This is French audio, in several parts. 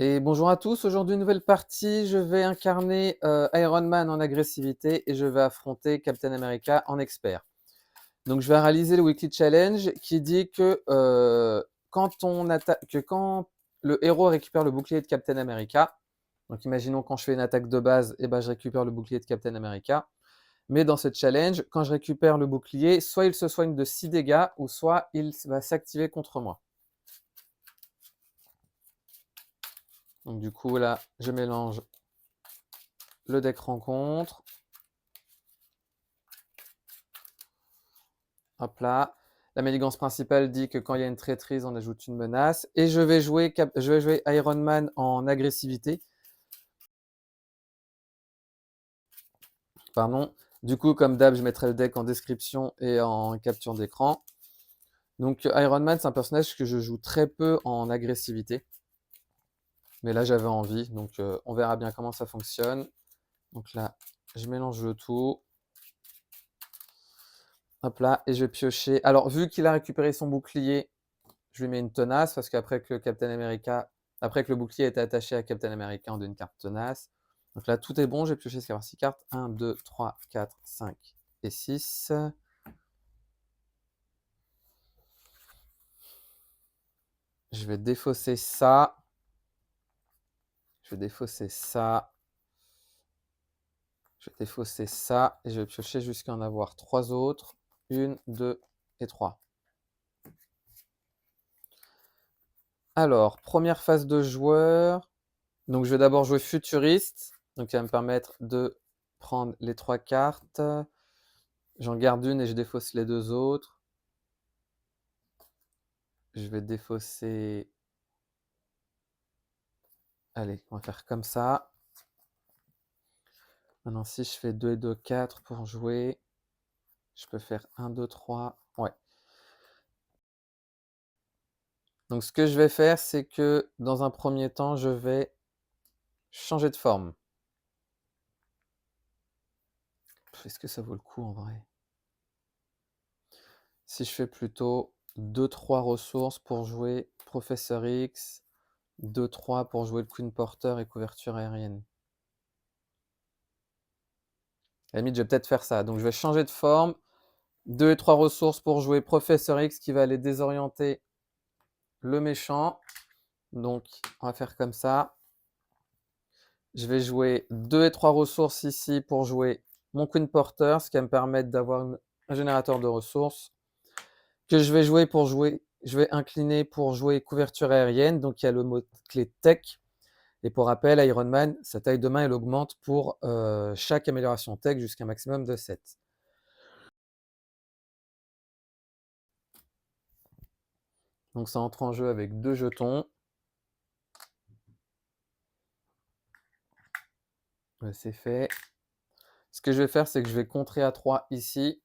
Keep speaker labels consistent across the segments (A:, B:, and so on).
A: Et bonjour à tous, aujourd'hui nouvelle partie, je vais incarner Iron Man en agressivité et je vais affronter Captain America en expert. Donc je vais réaliser le Weekly Challenge qui dit que, quand le héros récupère le bouclier de Captain America, donc imaginons quand je fais une attaque de base, et ben je récupère le bouclier de Captain America, mais dans ce challenge, quand je récupère le bouclier, soit il se soigne de 6 dégâts, ou soit il va s'activer contre moi. Donc du coup là, je mélange le deck rencontre. Hop là. La manigance principale dit que quand il y a une traîtrise, on ajoute une menace. Et je vais jouer Iron Man en agressivité. Pardon. Du coup, comme d'hab, je mettrai le deck en description et en capture d'écran. Donc Iron Man, c'est un personnage que je joue très peu en agressivité. Mais là, j'avais envie. Donc on verra bien comment ça fonctionne. Donc là, je mélange le tout. Hop là, et je vais piocher. Alors, vu qu'il a récupéré son bouclier, je lui mets une tenace, parce qu'après que le bouclier était attaché à Captain America, on donne une carte tenace. Donc là, tout est bon, j'ai pioché 6 cartes. 1, 2, 3, 4, 5 et 6. Je vais défausser ça. Je vais défausser ça. Je vais défausser ça. Et je vais piocher jusqu'à en avoir 3 autres. 1, 2 et 3. Alors, première phase de joueur. Donc, je vais d'abord jouer futuriste. Donc, ça va me permettre de prendre les 3 cartes. J'en garde une et je défausse les 2 autres. Je vais défausser... Allez, on va faire comme ça. Maintenant, si je fais 2 et 2, 4 pour jouer, je peux faire 1, 2, 3. Ouais. Donc, ce que je vais faire, c'est que dans un premier temps, je vais changer de forme. Est-ce que ça vaut le coup en vrai? Si je fais plutôt 2-3 ressources pour jouer Professeur X, 2-3 pour jouer le Queen Porter et couverture aérienne. À la limite, je vais peut-être faire ça. Donc, je vais changer de forme. 2 et 3 ressources pour jouer Professeur X qui va aller désorienter le méchant. Donc, on va faire comme ça. Je vais jouer 2 et 3 ressources ici pour jouer mon Queen Porter, ce qui va me permettre d'avoir un générateur de ressources. Que je vais jouer pour jouer, je vais incliner pour jouer couverture aérienne. Donc, il y a le mot-clé tech. Et pour rappel, Iron Man, sa taille de main, elle augmente pour chaque amélioration tech jusqu'à un maximum de 7. Donc, ça entre en jeu avec 2 jetons. C'est fait. Ce que je vais faire, c'est que je vais contrer à 3 ici.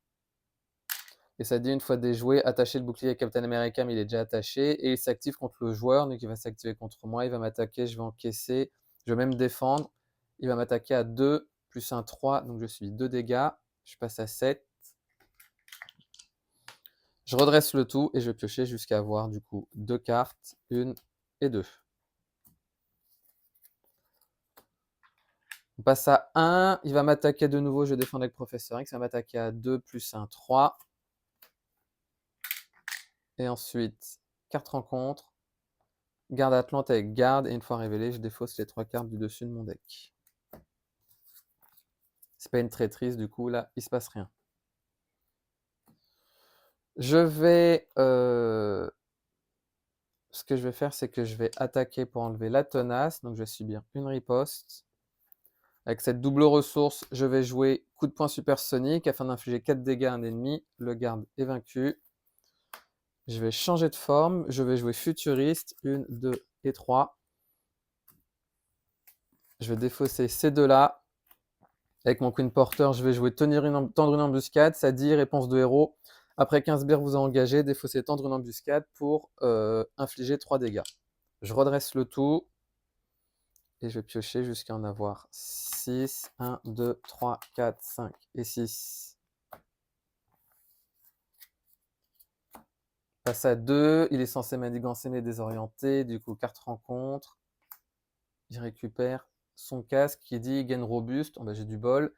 A: Et ça dit une fois déjoué, attacher le bouclier à Captain America, mais il est déjà attaché. Et il s'active contre le joueur, donc il va s'activer contre moi. Il va m'attaquer, je vais encaisser. Je vais même défendre. Il va m'attaquer à 2, plus 1, 3. Donc je suis 2 dégâts. Je passe à 7. Je redresse le tout et je vais piocher jusqu'à avoir du coup 2 cartes, 1 et 2. On passe à 1. Il va m'attaquer de nouveau. Je défends avec Professeur X. Il va m'attaquer à 2, plus 1, 3. Et ensuite, carte rencontre. Garde Atlante avec garde, et une fois révélé, je défausse les 3 cartes du dessus de mon deck. C'est pas une traîtrise, du coup, là, il se passe rien. Je vais... Ce que je vais faire, c'est que je vais attaquer pour enlever la tenace, donc je vais subir une riposte. Avec cette double ressource, je vais jouer coup de poing supersonique afin d'infliger 4 dégâts à un ennemi. Le garde est vaincu. Je vais changer de forme, je vais jouer futuriste, 1, 2 et 3. Je vais défausser ces deux-là. Avec mon Queen Porter, je vais jouer tendre une embuscade. Ça dit réponse de héros. Après 15 bières vous a engagé, défausser tendre une embuscade pour infliger 3 dégâts. Je redresse le tout. Et je vais piocher jusqu'à en avoir 6. 1, 2, 3, 4, 5 et 6. Passe à 2. Il est censé manigancer mais désorienté. Du coup, carte rencontre. il récupère son casque qui dit gain robuste. Oh, bah, j'ai du bol.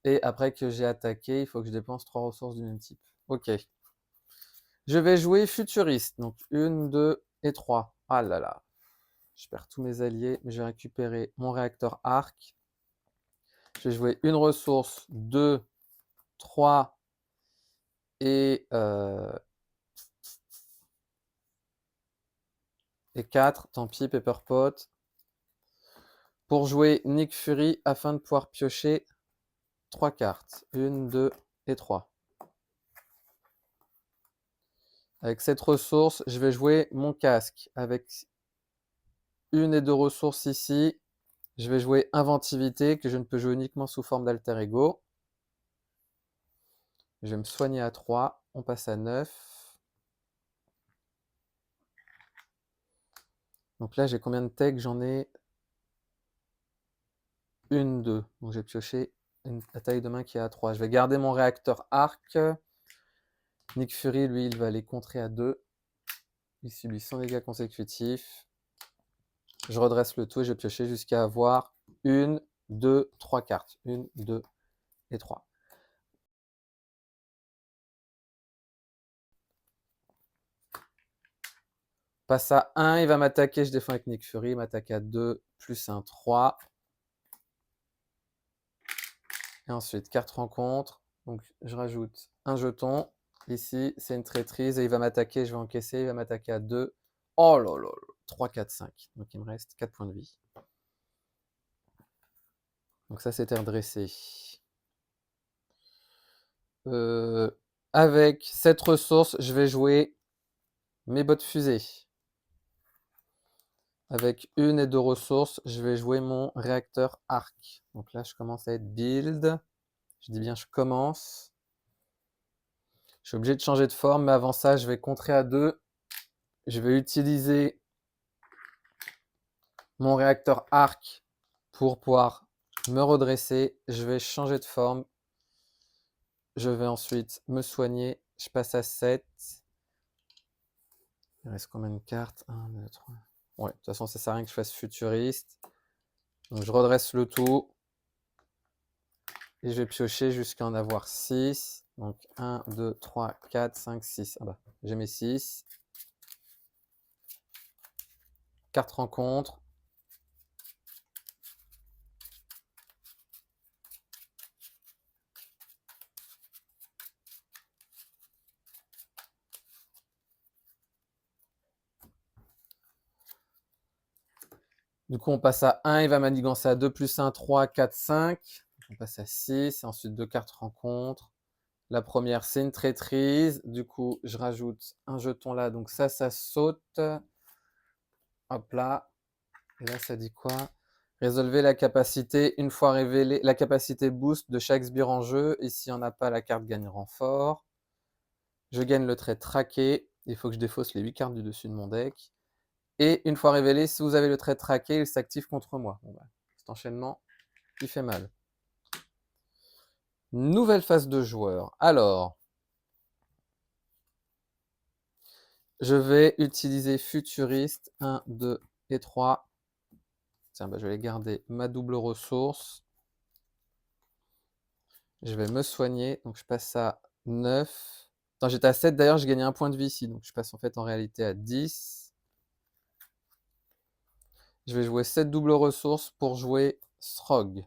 A: Et après que j'ai attaqué, il faut que je dépense 3 ressources du même type. Ok. Je vais jouer futuriste. Donc 1, 2 et 3. Ah là là. Je perds tous mes alliés, mais je vais récupérer mon réacteur arc. Je vais jouer une ressource, 2, 3 et 4. Tant pis, Pepper Pot. Pour jouer Nick Fury afin de pouvoir piocher 3 cartes. 1, 2 et 3. Avec cette ressource, je vais jouer mon casque. Avec 1 et 2 ressources ici, je vais jouer Inventivité, que je ne peux jouer uniquement sous forme d'alter ego. Je vais me soigner à 3. On passe à 9. Donc là, j'ai combien de tech? J'en ai 1, 2. Donc j'ai pioché la taille de main qui est à 3. Je vais garder mon réacteur arc. Nick Fury, lui, il va aller contrer à 2. Il subit 100 dégâts consécutifs. Je redresse le tout et je vais piocher jusqu'à avoir 1, 2, 3 cartes. 1, 2 et 3. Passe à 1, il va m'attaquer, je défends avec Nick Fury, il m'attaque à 2, plus 1, 3. Et ensuite, carte rencontre. Donc je rajoute un jeton. Ici, c'est une traîtrise et il va m'attaquer, je vais encaisser, il va m'attaquer à 2. Oh là là, 3, 4, 5. Donc il me reste 4 points de vie. Donc ça, c'était redressé. Avec cette ressource, je vais jouer mes bottes fusées. Avec 1 et 2 ressources, je vais jouer mon réacteur arc. Donc là, je commence à être build. Je dis bien je commence. Je suis obligé de changer de forme, mais avant ça, je vais contrer à 2. Je vais utiliser mon réacteur arc pour pouvoir me redresser. Je vais changer de forme. Je vais ensuite me soigner. Je passe à 7. Il reste combien de cartes? 1, 2, 3. Ouais, de toute façon, ça sert à rien que je fasse futuriste. Donc, je redresse le tout. Et je vais piocher jusqu'à en avoir 6. Donc 1, 2, 3, 4, 5, 6. Ah bah, j'ai mes 6. Carte rencontre. Du coup, on passe à 1, il va manigancer à 2, plus 1, 3, 4, 5. On passe à 6, et ensuite 2 cartes rencontre. La première, c'est une traîtrise. Du coup, je rajoute un jeton là. Donc ça saute. Hop là. Et là, ça dit quoi? Résolvez la capacité, une fois révélée, la capacité boost de chaque sbire en jeu. Et s'il n'y en a pas, la carte gagne renfort. Je gagne le trait traqué. Il faut que je défausse les 8 cartes du dessus de mon deck. Et une fois révélé, si vous avez le trait traqué, il s'active contre moi. Bon, bah, cet enchaînement, il fait mal. Nouvelle phase de joueur. Alors, je vais utiliser futuriste 1, 2 et 3. Tiens, bah, je vais garder ma double ressource. Je vais me soigner. Donc, je passe à 9. Attends, j'étais à 7 d'ailleurs, j'ai gagné un point de vie ici. Donc, je passe en fait en réalité à 10. Je vais jouer cette double ressource pour jouer Srog.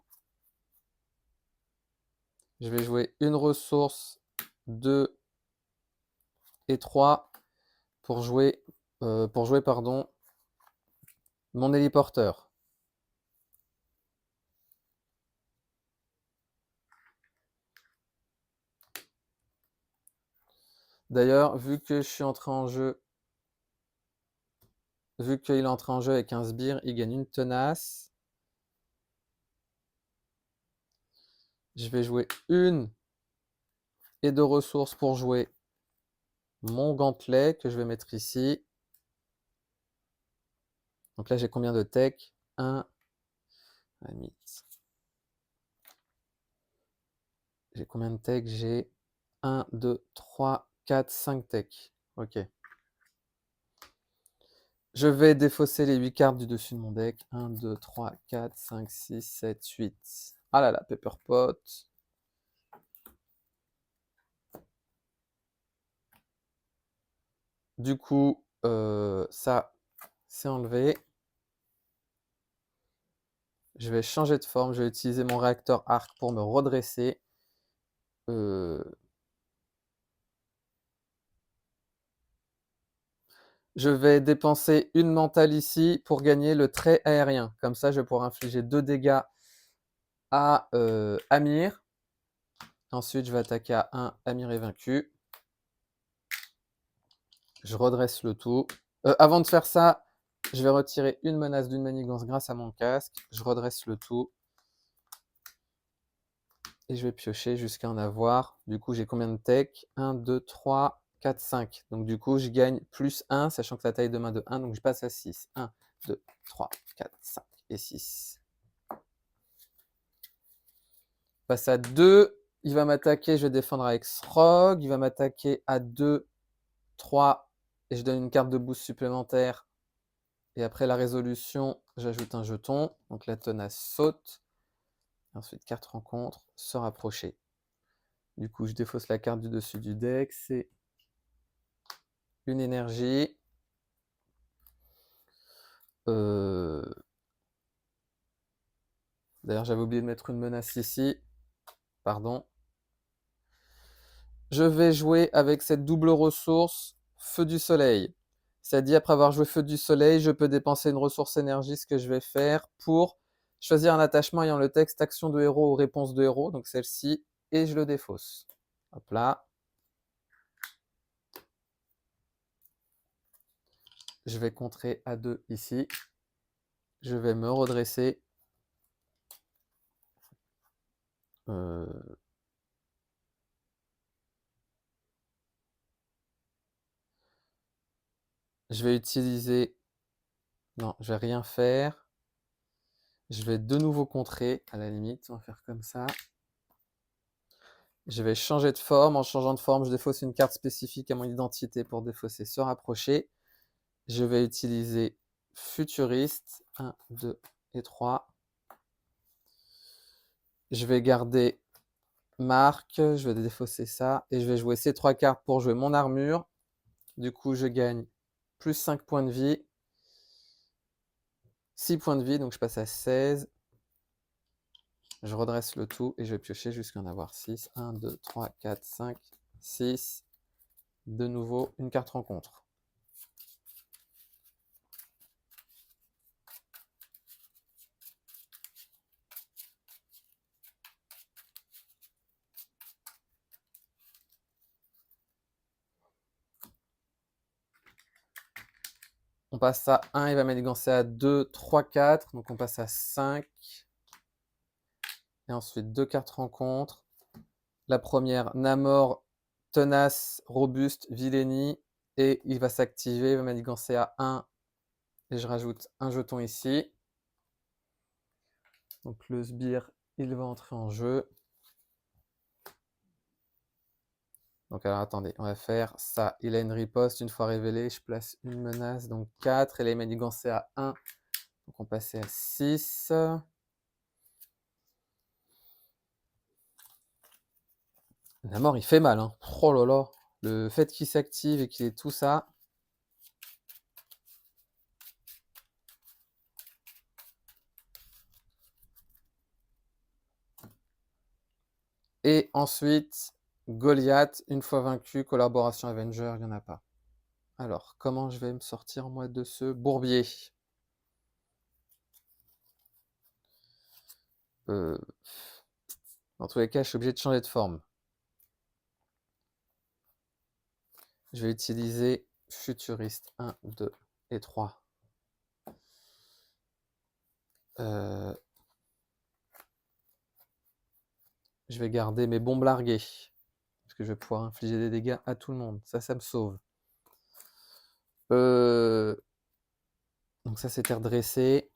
A: Je vais jouer une ressource, 2 et 3 pour jouer, pardon, mon héliporteur. D'ailleurs, vu que je suis entré en jeu, vu qu'il est entré en jeu avec un sbire, il gagne une tenace. Je vais jouer 1 et 2 ressources pour jouer mon gantelet que je vais mettre ici. Donc là, j'ai combien de tech? 1. J'ai combien de tech? J'ai 1, 2, 3, 4, 5 tech. Ok. Je vais défausser les 8 cartes du dessus de mon deck. 1, 2, 3, 4, 5, 6, 7, 8. Ah là là, Pepper Pot. Du coup, ça, c'est enlevé. Je vais changer de forme. Je vais utiliser mon réacteur arc pour me redresser. Je vais dépenser une mentale ici pour gagner le trait aérien. Comme ça, je vais pouvoir infliger 2 dégâts à Amir. Ensuite, je vais attaquer à 1. Amir est vaincu. Je redresse le tout. Avant de faire ça, je vais retirer une menace d'une manigance grâce à mon casque. Je redresse le tout. Et je vais piocher jusqu'à en avoir. Du coup, j'ai combien de tech? 1, 2, 3, 4, 5. Donc du coup, je gagne plus 1, sachant que la taille de main de 1, donc je passe à 6. 1, 2, 3, 4, 5 et 6. Je passe à 2. Il va m'attaquer, je vais défendre avec Srog. Il va m'attaquer à 2, 3. Et je donne une carte de boost supplémentaire. Et après la résolution, j'ajoute un jeton. Donc la tenace saute. Ensuite, carte rencontre, se rapprocher. Du coup, je défausse la carte du dessus du deck. C'est une énergie. D'ailleurs, j'avais oublié de mettre une menace ici. Pardon. Je vais jouer avec cette double ressource Feu du Soleil. C'est-à-dire, après avoir joué Feu du Soleil, je peux dépenser une ressource énergie, ce que je vais faire pour choisir un attachement ayant le texte action de héros ou réponse de héros, donc celle-ci, et je le défausse. Hop là. Je vais contrer à 2 ici. Je vais me redresser. Je vais utiliser... Non, je vais rien faire. Je vais de nouveau contrer, à la limite. On va faire comme ça. Je vais changer de forme. En changeant de forme, je défausse une carte spécifique à mon identité pour défausser se rapprocher. Je vais utiliser Futuriste. 1, 2 et 3. Je vais garder Marque. Je vais défausser ça. Et je vais jouer ces 3 cartes pour jouer mon armure. Du coup, je gagne plus 5 points de vie. 6 points de vie, donc je passe à 16. Je redresse le tout et je vais piocher jusqu'à en avoir 6. 1, 2, 3, 4, 5, 6. De nouveau, une carte rencontre. On passe à 1, il va manigancer à 2, 3, 4. Donc on passe à 5. Et ensuite, 2 cartes rencontres. La première, Namor, tenace, robuste, Villénie. Et il va s'activer, il va manigancer à 1. Et je rajoute un jeton ici. Donc le sbire, il va entrer en jeu. Donc alors attendez, on va faire ça. Il a une riposte, une fois révélé, je place une menace, donc 4. Et là, il m'a manigancé à 1. Donc on passait à 6. Namor, il fait mal, hein. Oh là là. Le fait qu'il s'active et qu'il ait tout ça. Et ensuite, Goliath, une fois vaincu, collaboration Avenger, il n'y en a pas. Alors, comment je vais me sortir, moi, de ce bourbier? Dans tous les cas, je suis obligé de changer de forme. Je vais utiliser Futuriste 1, 2 et 3. Je vais garder mes bombes larguées. Parce que je vais pouvoir infliger des dégâts à tout le monde. Ça me sauve. Donc ça, c'était redressé.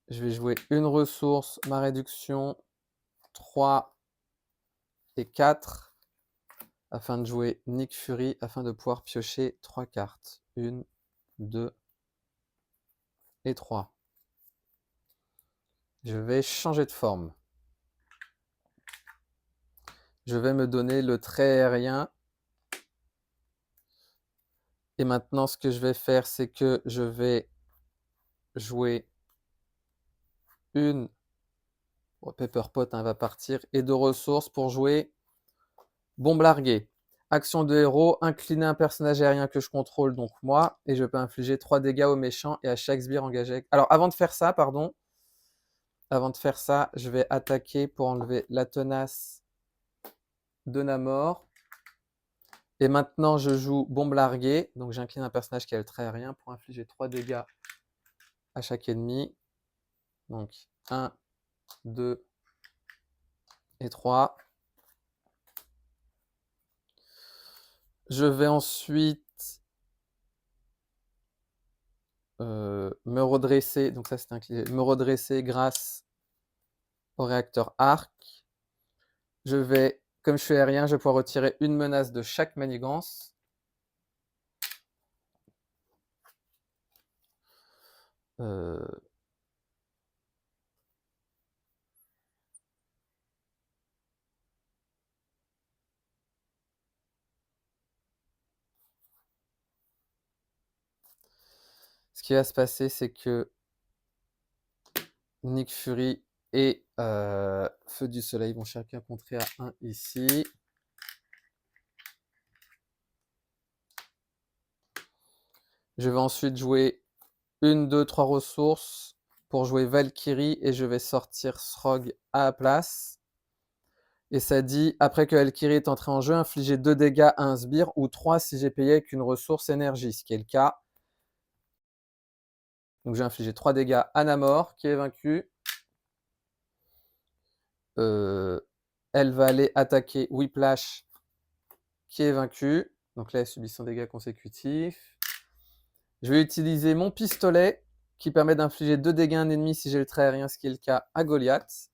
A: Je vais jouer une ressource, ma réduction, 3 et 4, afin de jouer Nick Fury, afin de pouvoir piocher 3 cartes. 1, 2 et 3. Je vais changer de forme. Je vais me donner le trait aérien. Et maintenant, ce que je vais faire, c'est que je vais jouer une... Oh, Pepper Pot va partir. Et 2 ressources pour jouer bombe larguée. Action de héros, incliner un personnage aérien que je contrôle, donc moi, et je peux infliger 3 dégâts aux méchants et à chaque sbire engagé. Alors, avant de faire ça, je vais attaquer pour enlever la tenace de Namor. Et maintenant, je joue bombe larguée. Donc, j'incline un personnage qui a le trait aérien pour infliger 3 dégâts à chaque ennemi. Donc, 1, 2 et 3. Je vais ensuite me redresser. Donc, ça, c'est incliné. Me redresser grâce au réacteur arc. Je vais, comme je suis aérien, je vais pouvoir retirer une menace de chaque manigance. Ce qui va se passer, c'est que Nick Fury et Feu du Soleil vont chacun contrer à 1 ici. Je vais ensuite jouer 1, 2, 3 ressources pour jouer Valkyrie et je vais sortir Srog à la place. Et ça dit, après que Valkyrie est entrée en jeu, infliger 2 dégâts à un sbire ou 3 si j'ai payé avec une ressource énergie, ce qui est le cas. Donc j'ai infligé 3 dégâts à Namor qui est vaincu. Elle va aller attaquer Whiplash qui est vaincu. Donc là, elle subit son dégât consécutif. Je vais utiliser mon pistolet qui permet d'infliger 2 dégâts à un ennemi si j'ai le trait aérien, ce qui est le cas à Goliath.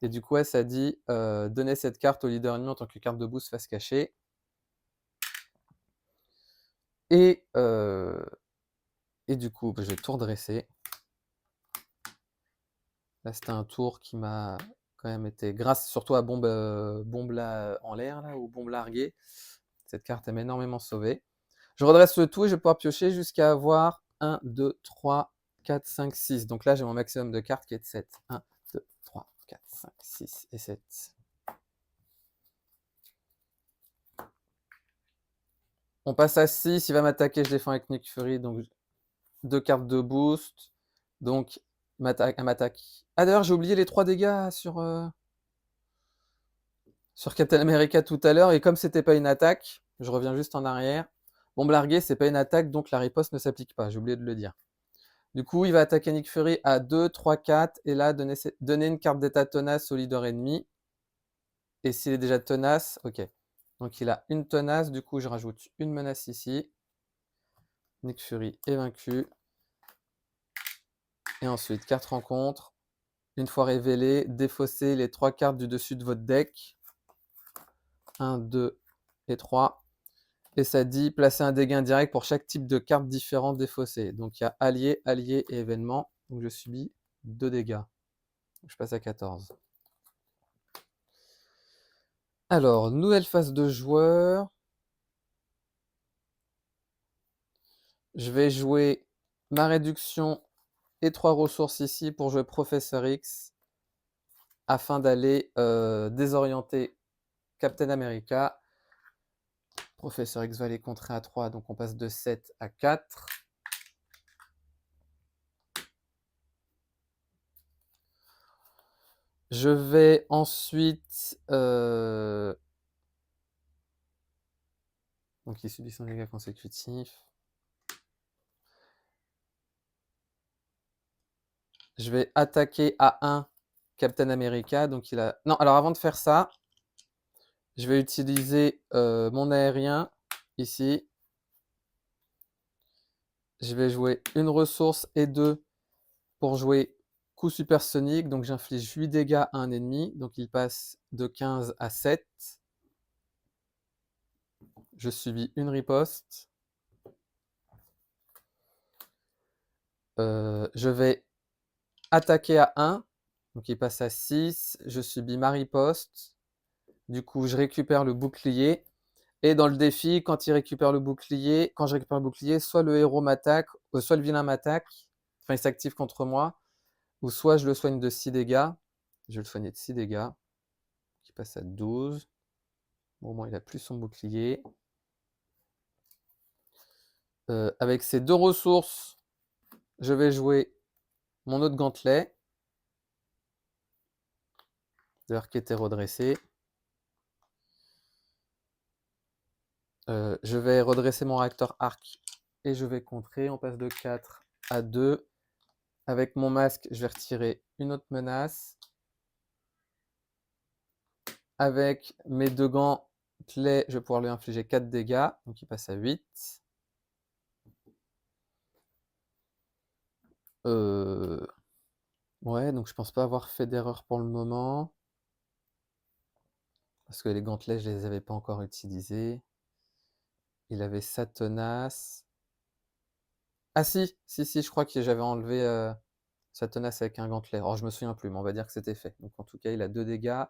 A: Et du coup, ça dit donner cette carte au leader ennemi en tant que carte de boost face cachée. Et du coup, je vais tout redresser. Là, c'était un tour qui m'a quand même été, grâce surtout à bombe en l'air, là, ou bombe larguée. Cette carte, elle m'a énormément sauvé. Je redresse le tout et je vais pouvoir piocher jusqu'à avoir 1, 2, 3, 4, 5, 6. Donc là, j'ai mon maximum de cartes qui est de 7. 1, 2, 3, 4, 5, 6 et 7. On passe à 6. Il va m'attaquer, je défends avec Nick Fury. Donc 2 cartes de boost. Donc, elle m'attaque. Ah d'ailleurs, j'ai oublié les 3 dégâts sur Captain America tout à l'heure. Et comme c'était pas une attaque, je reviens juste en arrière. Bombe larguée, c'est pas une attaque, donc la riposte ne s'applique pas. J'ai oublié de le dire. Du coup, il va attaquer Nick Fury à 2, 3, 4. Et là, donner une carte d'état tenace au leader ennemi. Et s'il est déjà tenace, ok. Donc il a une tenace, du coup je rajoute une menace ici. Nick Fury est vaincu. Et ensuite, carte rencontre. Une fois révélée, défaussez les 3 cartes du dessus de votre deck. 1, 2 et 3. Et ça dit placer un dégât indirect pour chaque type de carte différente défaussée. Donc il y a allié, allié et événement. Donc je subis 2 dégâts. Je passe à 14. Alors, nouvelle phase de joueur. Je vais jouer ma réduction et 3 ressources ici pour jouer Professeur X afin d'aller désorienter Captain America. Professeur X va aller contrer à 3, donc on passe de 7 à 4. Je vais ensuite... donc il subit son dégât consécutif. Je vais attaquer à 1 Captain America. Donc il a... Non, alors avant de faire ça, je vais utiliser mon aérien ici. Je vais jouer une ressource et 2 pour jouer coup supersonique. Donc j'inflige 8 dégâts à un ennemi. Donc il passe de 15 à 7. Je subis une riposte. Je vais attaquer à 1. Donc il passe à 6. Je subis ma riposte. Du coup, je récupère le bouclier. Et dans le défi, quand je récupère le bouclier, soit le héros m'attaque, soit le vilain m'attaque, enfin il s'active contre moi, ou soit je le soigne de 6 dégâts. Je vais le soigner de 6 dégâts, qui passe à 12. Bon, au moins il a plus son bouclier. Avec ces 2 ressources, je vais jouer mon autre gantelet, d'ailleurs qui était redressé. Je vais redresser mon réacteur arc et je vais contrer. On passe de 4 à 2. Avec mon masque, je vais retirer une autre menace. Avec mes 2 gantelets, je vais pouvoir lui infliger 4 dégâts. Donc il passe à 8. Ouais, donc je pense pas avoir fait d'erreur pour le moment. Parce que les gantelets, je les avais pas encore utilisés. Il avait sa tenace. Ah si, je crois que j'avais enlevé sa tenace avec un gantelet. Alors je me souviens plus, mais on va dire que c'était fait. Donc en tout cas, il a 2 dégâts.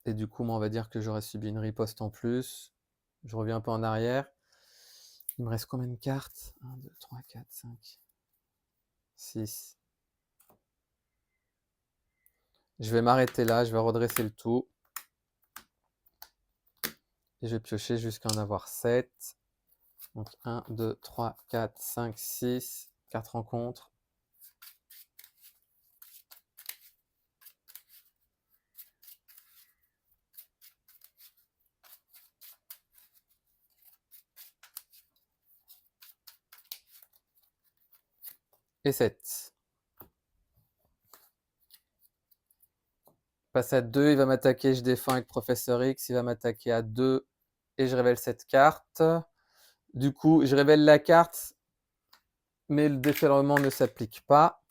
A: Et du coup, moi, on va dire que j'aurais subi une riposte en plus. Je reviens un peu en arrière. Il me reste combien de cartes? 1, 2, 3, 4, 5, 6. Je vais m'arrêter là, je vais redresser le tout. Et je vais piocher jusqu'à en avoir 7. Donc 1, 2, 3, 4, 5, 6. 4 rencontres. Et 7. Passe à 2, il va m'attaquer, je défends avec Professeur X. Il va m'attaquer à 2 et je révèle cette carte. Du coup, je révèle la carte, mais le déferlement ne s'applique pas.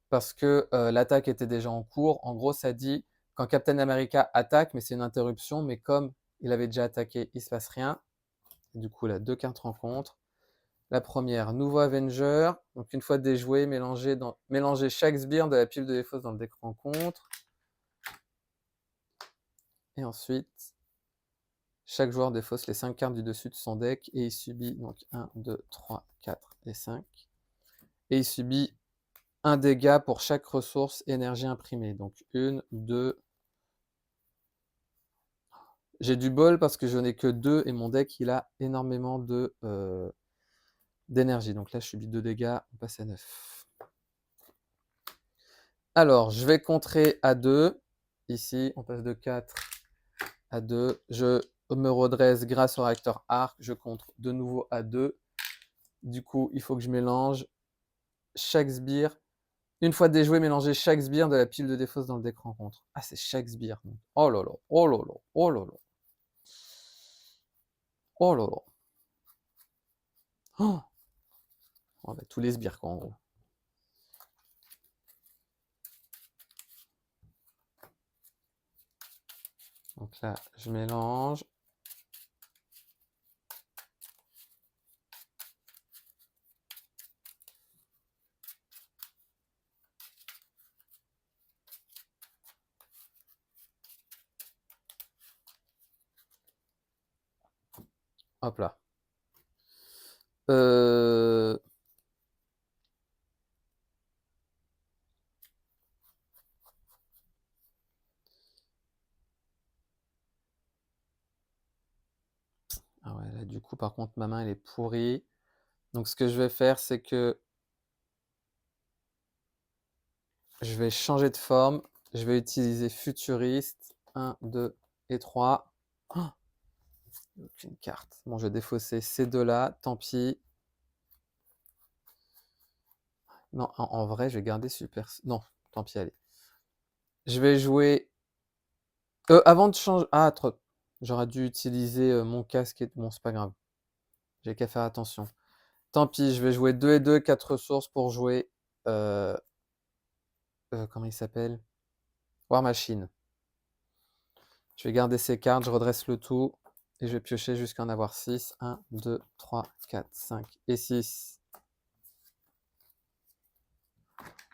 A: Parce que l'attaque était déjà en cours. En gros, ça dit quand Captain America attaque, mais c'est une interruption, mais comme il avait déjà attaqué, il ne se passe rien. Et du coup, là, 2 cartes rencontres. La première, nouveau Avenger. Donc, une fois déjoué, mélanger chaque sbire de la pile de défausse dans le deck rencontre. Et ensuite, chaque joueur défausse les 5 cartes du dessus de son deck et il subit donc 1, 2, 3, 4 et 5. Et il subit un dégât pour chaque ressource énergie imprimée. Donc 1, 2. J'ai du bol parce que je n'ai que 2 et mon deck il a énormément d'énergie. Donc là je subis 2 dégâts, on passe à 9. Alors je vais contrer à 2. Ici on passe de 4 à 2. Je me redresse grâce au réacteur arc. Je contre de nouveau à 2. Du coup il faut que je mélange chaque sbire. Une fois déjoué, mélanger chaque sbire de la pile de défausse dans le deck rencontre. Ah, c'est chaque sbire. Oh là là, oh là là, oh là là. Oh là là. Oh, oh bah, tous les sbires, quoi, en gros. Donc là, je mélange. Hop là. Ah ouais, là, du coup, par contre, ma main, elle est pourrie. Donc, ce que je vais faire, c'est que je vais changer de forme. Je vais utiliser Futuriste. 1, 2 et 3. Oh, aucune carte. Bon, je vais défausser ces deux-là. Tant pis. Non, en vrai, je vais garder Super... Non, tant pis, allez. Je vais jouer... avant de changer... Ah, trop... J'aurais dû utiliser mon casque et... Bon, c'est pas grave. J'ai qu'à faire attention. Tant pis, je vais jouer 2 et 2, 4 ressources pour jouer... comment il s'appelle? War Machine. Je vais garder ces cartes, je redresse le tout. Et je vais piocher jusqu'à en avoir 6. 1, 2, 3, 4, 5 et 6.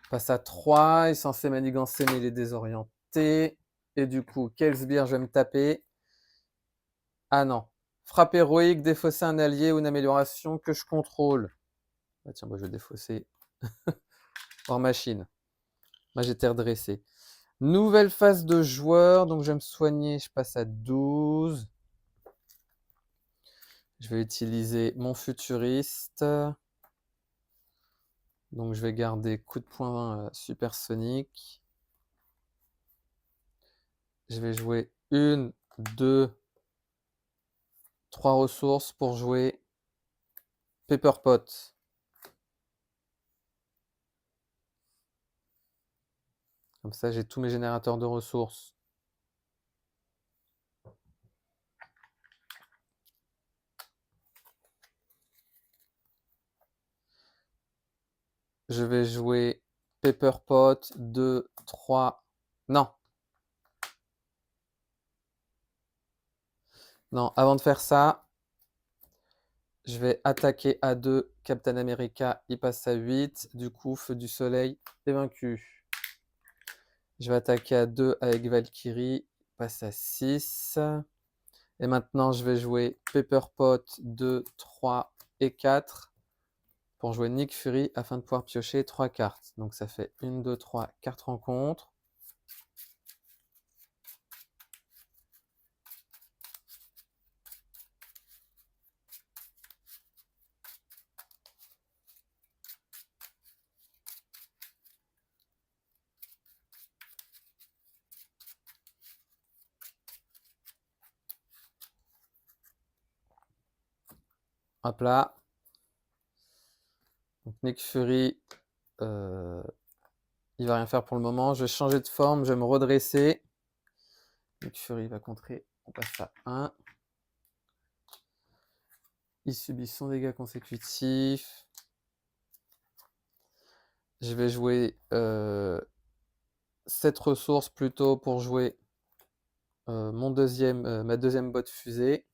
A: Passe à 3. Il est censé manigancer, mais il est désorienté. Et du coup, quel sbire je vais me taper? Ah non. Frappe héroïque, défausser un allié ou une amélioration que je contrôle. Ah tiens, moi je vais défausser hors machine. Moi j'étais redressé. Nouvelle phase de joueur, donc je vais me soigner, je passe à 12. Je vais utiliser mon futuriste. Donc je vais garder coup de poing supersonique. Je vais jouer 1, 2, 3 ressources pour jouer Pepper Pot. Comme ça, j'ai tous mes générateurs de ressources. Je vais jouer Pepper Pot, 2, 3. Non. Non, avant de faire ça, je vais attaquer à 2 Captain America. Il passe à 8. Du coup, Feu du Soleil est vaincu. Je vais attaquer à 2 avec Valkyrie. Il passe à 6. Et maintenant, je vais jouer Pepper Pot 2, 3 et 4 pour jouer Nick Fury afin de pouvoir piocher 3 cartes. Donc ça fait 1, 2, 3, 4 rencontres. Hop là. Donc Nick Fury, il va rien faire pour le moment. Je vais changer de forme, je vais me redresser. Nick Fury va contrer. On passe à 1. Il subit son dégât consécutif. Je vais jouer 7 ressources plutôt pour jouer ma deuxième botte fusée.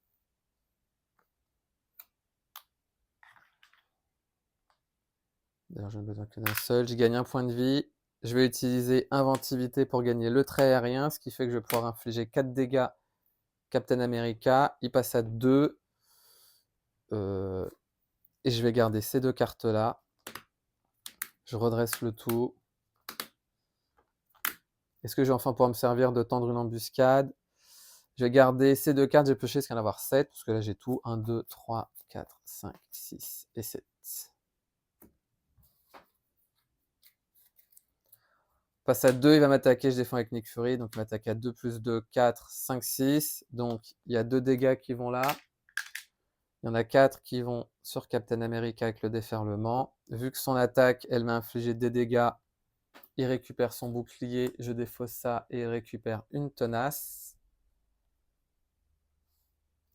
A: D'ailleurs, je n'ai besoin que d'un seul. Je gagne un point de vie. Je vais utiliser inventivité pour gagner le trait aérien, ce qui fait que je vais pouvoir infliger 4 dégâts Captain America. Il passe à 2. Et je vais garder ces 2 cartes-là. Je redresse le tout. Est-ce que je vais enfin pouvoir me servir de tendre une embuscade? Je vais garder ces 2 cartes. J'ai pioché jusqu'à en avoir 7, parce que là j'ai tout. 1, 2, 3, 4, 5, 6 et 7. Passe à 2, il va m'attaquer, je défends avec Nick Fury, donc il m'attaque à 2 plus 2, 4, 5, 6. Donc il y a 2 dégâts qui vont là. Il y en a 4 qui vont sur Captain America avec le déferlement. Vu que son attaque, elle m'a infligé des dégâts, il récupère son bouclier, je défausse ça et il récupère une tenace.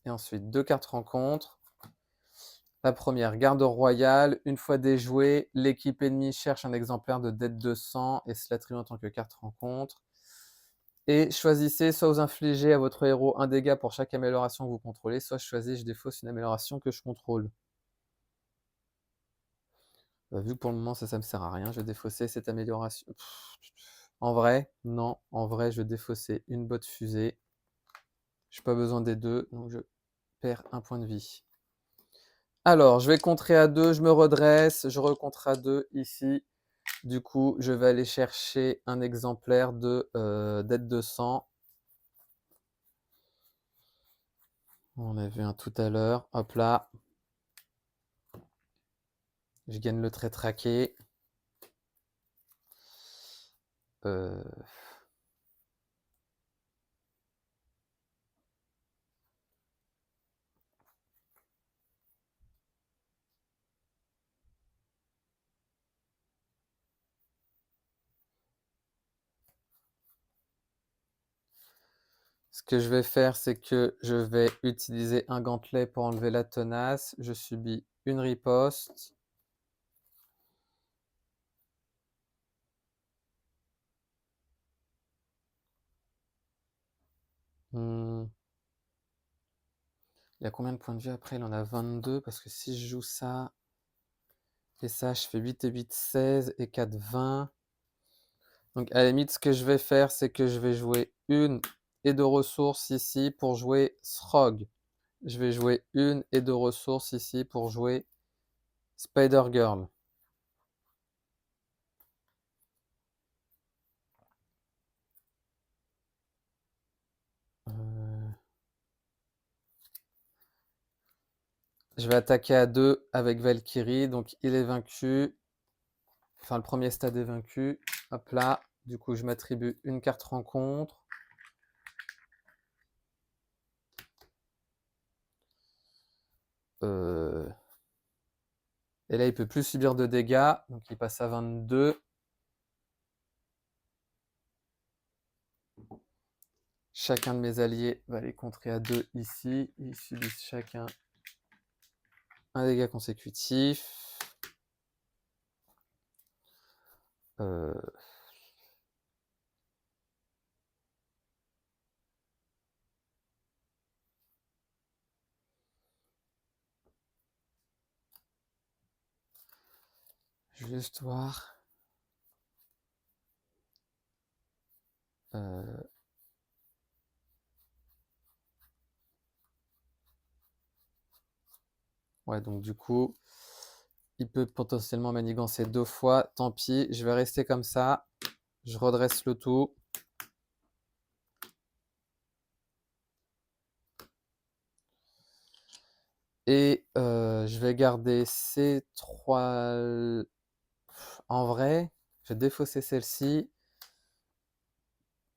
A: Et ensuite, 2 cartes rencontres. La première, garde royale. Une fois déjouée, l'équipe ennemie cherche un exemplaire de dette de sang et se l'attribue en tant que carte rencontre. Et choisissez, soit vous infligez à votre héros un dégât pour chaque amélioration que vous contrôlez, soit je choisis, je défausse une amélioration que je contrôle. Vu que pour le moment, ça me sert à rien, je vais défausser cette amélioration. En vrai, non. En vrai, je vais défausser une botte fusée. Je n'ai pas besoin des 2, donc je perds un point de vie. Alors, je vais contrer à 2, je me redresse, je recontre à 2 ici. Du coup, je vais aller chercher un exemplaire de dette de sang. On a vu un tout à l'heure. Hop là. Je gagne le trait traqué. Ce que je vais faire, c'est que je vais utiliser un gantelet pour enlever la tenace. Je subis une riposte. Il a combien de points de vie après? Il en a 22, parce que si je joue ça et ça, je fais 8 et 8, 16 et 4, 20. Donc à la limite, ce que je vais faire, c'est que je vais jouer une et deux ressources ici pour jouer Srog. Je vais jouer une et deux ressources ici pour jouer Spider-Girl. Je vais attaquer à 2 avec Valkyrie, donc il est vaincu. Enfin, le premier stade est vaincu. Hop là. Du coup, je m'attribue une carte rencontre. Et là, il peut plus subir de dégâts. Donc, il passe à 22. Chacun de mes alliés va les contrer à 2 ici. Ils subissent chacun un dégât consécutif. Je vais juste voir. Ouais, donc du coup, il peut potentiellement manigancer 2 fois. Tant pis, je vais rester comme ça. Je redresse le tout. Et je vais garder ces 3. En vrai, je vais défausser celle-ci.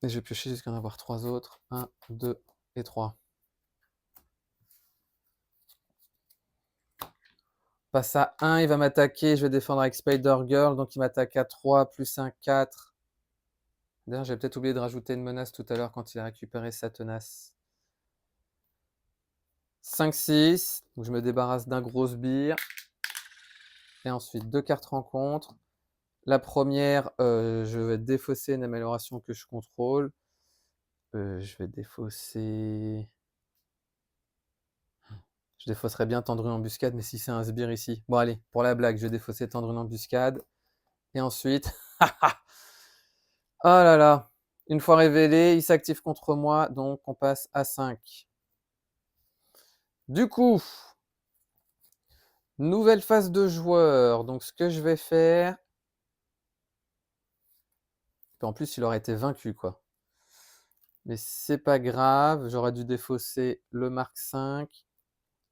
A: Et je vais piocher jusqu'à en avoir 3 autres. 1, 2 et 3. Passe à 1, il va m'attaquer. Je vais défendre avec Spider-Girl. Donc il m'attaque à 3, plus 1, 4. D'ailleurs, j'ai peut-être oublié de rajouter une menace tout à l'heure quand il a récupéré sa tenace. 5, 6. Donc je me débarrasse d'un gros sbire. Et ensuite, 2 cartes rencontre. La première, je vais défausser une amélioration que je contrôle. Je vais défausser... Je défausserais bien tendre une embuscade, mais si c'est un sbire ici... Bon allez, pour la blague, je vais défausser tendre une embuscade. Et ensuite... Oh là là, une fois révélé, il s'active contre moi, donc on passe à 5. Du coup, nouvelle phase de joueur. Donc ce que je vais faire... En plus, il aurait été vaincu, quoi. Mais c'est pas grave, j'aurais dû défausser le Mark 5.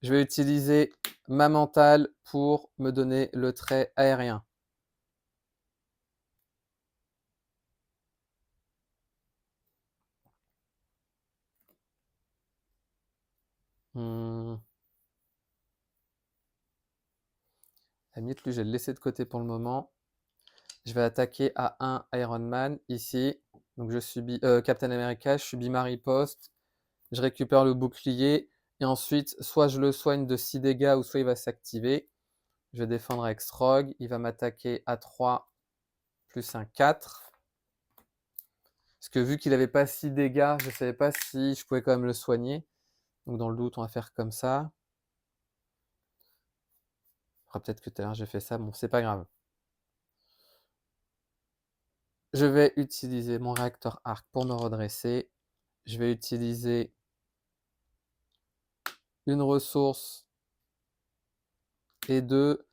A: Je vais utiliser ma mentale pour me donner le trait aérien. À la limite, lui, je vais le laisser de côté pour le moment. Je vais attaquer à 1 Iron Man, ici. Donc je subis Captain America, je subis ma riposte. Je récupère le bouclier. Et ensuite, soit je le soigne de 6 dégâts, ou soit il va s'activer. Je vais défendre avec Srog. Il va m'attaquer à 3, plus un 4. Parce que vu qu'il n'avait pas 6 dégâts, je ne savais pas si je pouvais quand même le soigner. Donc dans le doute, on va faire comme ça. Peut-être que tout à l'heure j'ai fait ça, bon, c'est pas grave. Je vais utiliser mon réacteur arc pour me redresser. Je vais utiliser une ressource et 2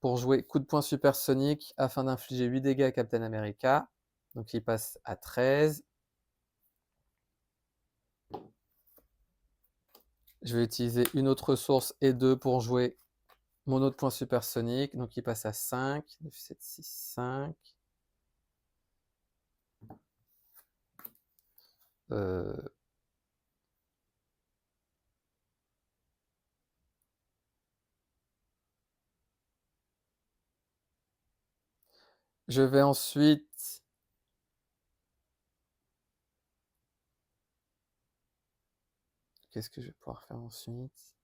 A: pour jouer coup de poing supersonique afin d'infliger 8 dégâts à Captain America. Donc il passe à 13. Je vais utiliser une autre ressource et 2 pour jouer mon autre point supersonique. Donc il passe à 5. 9, 7, 6, 5. Je vais ensuite... Qu'est-ce que je vais pouvoir faire ensuite?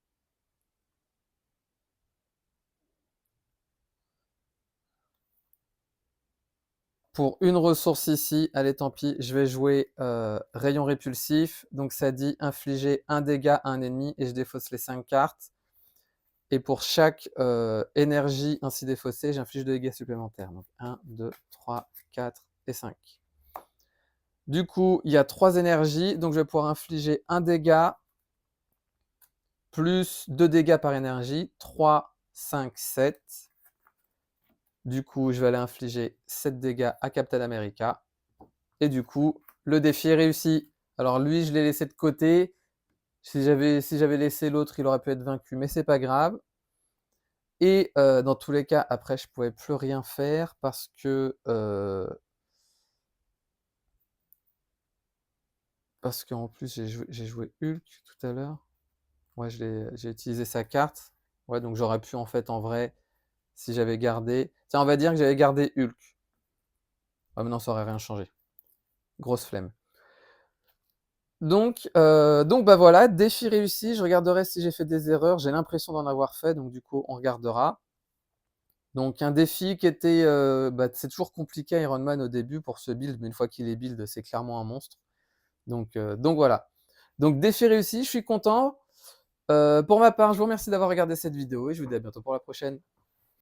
A: Pour une ressource ici, allez tant pis, je vais jouer rayon répulsif. Donc ça dit infliger un dégât à un ennemi et je défausse les 5 cartes. Et pour chaque énergie ainsi défaussée, j'inflige 2 dégâts supplémentaires. Donc 1, 2, 3, 4 et 5. Du coup, il y a 3 énergies, donc je vais pouvoir infliger un dégât plus 2 dégâts par énergie, 3, 5, 7. Du coup, je vais aller infliger 7 dégâts à Captain America. Et du coup, le défi est réussi. Alors lui, je l'ai laissé de côté. Si j'avais laissé l'autre, il aurait pu être vaincu, mais c'est pas grave. Et dans tous les cas, après, je pouvais plus rien faire parce qu'en plus, j'ai joué Hulk tout à l'heure. Ouais, j'ai utilisé sa carte. Ouais, donc j'aurais pu en fait, en vrai, si j'avais gardé... Tiens, on va dire que j'avais gardé Hulk. Ah, mais non, ça aurait rien changé. Grosse flemme. Donc bah voilà, défi réussi. Je regarderai si j'ai fait des erreurs. J'ai l'impression d'en avoir fait, donc du coup, on regardera. Donc un défi qui était... c'est toujours compliqué Iron Man au début pour ce build, mais une fois qu'il est build, c'est clairement un monstre. Donc voilà. Donc défi réussi, je suis content. Pour ma part, je vous remercie d'avoir regardé cette vidéo et je vous dis à bientôt pour la prochaine.